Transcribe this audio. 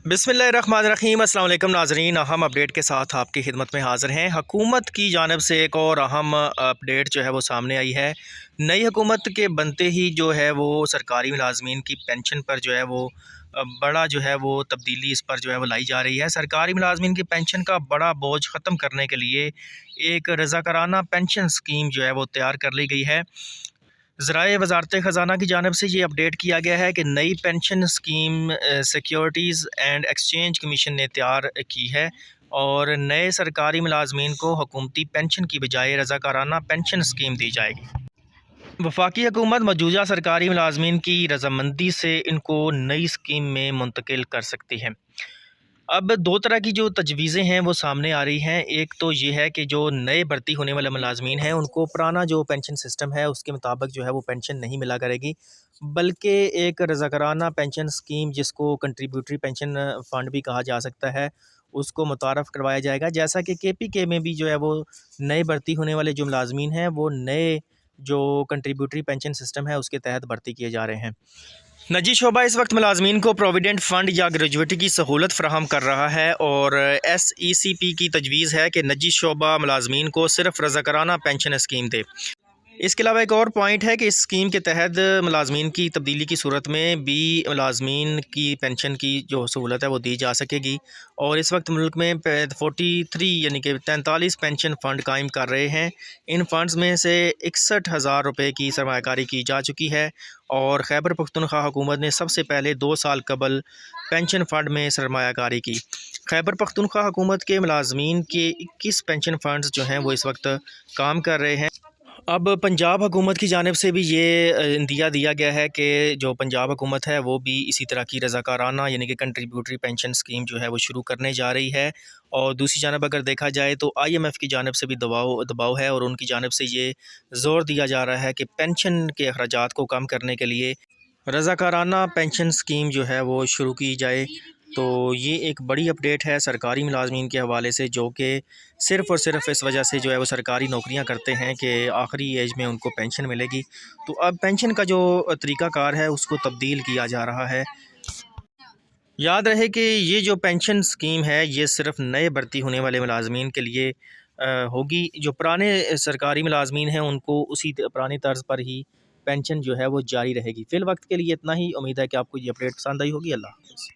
बिस्मिल्लाहिर्रहमानिर्रहीम। अस्सलाम वालेकुम नाज़रीन, अहम अपडेट के साथ आपकी खिदमत में हाज़िर हैं। हुकूमत की जानिब से एक और अहम अपडेट जो है वो सामने आई है। नई हुकूमत के बनते ही जो है वो सरकारी मुलाजमीन की पेंशन पर जो है वो बड़ा जो है वो तब्दीली इस पर जो है वो लाई जा रही है। सरकारी मुलाजमीन की पेंशन का बड़ा बोझ ख़त्म करने के लिए एक रज़ाकाराना पेंशन स्कीम जो है वो तैयार कर ली गई है। ज़राए वज़ारत ख़ज़ाना की जानिब से ये अपडेट किया गया है कि नई pension scheme securities and exchange commission ने तैयार की है और नए सरकारी मुलाजमीन को हुकूमती पेंशन की बजाय रज़ाकाराना पेंशन स्कीम दी जाएगी। वफाकी हुकूमत मौजूदा सरकारी मुलाजमीन की रजामंदी से इनको नई स्कीम में मुंतकिल कर सकती है। अब दो तरह की जो तजवीज़ें हैं वो सामने आ रही हैं। एक तो ये है कि जो नए भर्ती होने वाले मुलाजमीन हैं उनको पुराना जो पेंशन सिस्टम है उसके मुताबिक जो है वो पेंशन नहीं मिला करेगी, बल्कि एक रज़ाकाराना पेंशन स्कीम जिसको कंट्रीब्यूटरी पेंशन फ़ंड भी कहा जा सकता है उसको मुतारफ़ करवाया जाएगा। जैसा कि KPK में भी जो है वो नए भर्ती होने वाले जो मुलाजमीन हैं वो नए जो कंट्रीब्यूटरी पेंशन सिस्टम है उसके तहत भर्ती किए जा रहे हैं। निजी शोबा इस वक्त मुलाजमीन को प्रोविडेंट फ़ंड या ग्रेजुएटी की सहूलत फ़राहम कर रहा है और SECP की तजवीज़ है कि निजी शोबा मुलाजमीन को सिर्फ रज़ाकाराना पेंशन स्कीम दे। इसके अलावा एक और पॉइंट है कि इस स्कीम के तहत मुलाजमीन की तब्दीली की सूरत में भी मुलाजमीन की पेंशन की जो सहूलत है वो दी जा सकेगी। और इस वक्त मुल्क में 43 यानी कि 43 पेंशन फ़ंड कायम कर रहे हैं। इन फ़ंड्स में से 61,000 रुपये की सरमायाकारी की जा चुकी है और खैबर पख्तूनख्वा हुकूमत ने सबसे पहले 2 साल कबल पेंशन फ़ंड में सरमायाकारी की। खैबर पख्तूनख्वा हुकूमत के मुलाजमीन के 21 पेंशन फ़ंड्स जो हैं वो इस वक्त काम कर रहे हैं। अब पंजाब हुकूमत की जानिब से भी ये इंदिया दिया गया है कि जो पंजाब हुकूमत है वो भी इसी तरह की रज़ाकाराना यानी कि कंट्रीब्यूटरी पेंशन स्कीम जो है वो शुरू करने जा रही है। और दूसरी जानब अगर देखा जाए तो IMF की जानिब से भी दबाव है और उनकी जानिब से ये ज़ोर दिया जा रहा है कि पेंशन के अखराजात को कम करने के लिए रज़ाकाराना पेंशन स्कीम जो है वो शुरू की जाए। तो ये एक बड़ी अपडेट है सरकारी मुलाजमीन के हवाले से, जो कि सिर्फ़ और सिर्फ इस वजह से जो है वो सरकारी नौकरियां करते हैं कि आखिरी एज में उनको पेंशन मिलेगी। तो अब पेंशन का जो तरीक़ाकार है उसको तब्दील किया जा रहा है। याद रहे कि ये जो पेंशन स्कीम है ये सिर्फ़ नए भर्ती होने वाले मुलाजमीन के लिए होगी। जो पुराने सरकारी मुलाजमीन हैं उनको उसी पुरानी तर्ज पर ही पेंशन जो है वो जारी रहेगी। फ़िल वक्त के लिए इतना ही। उम्मीद है कि आपको ये अपडेट पसंद आई होगी। अल्लाह हाफ़िज़।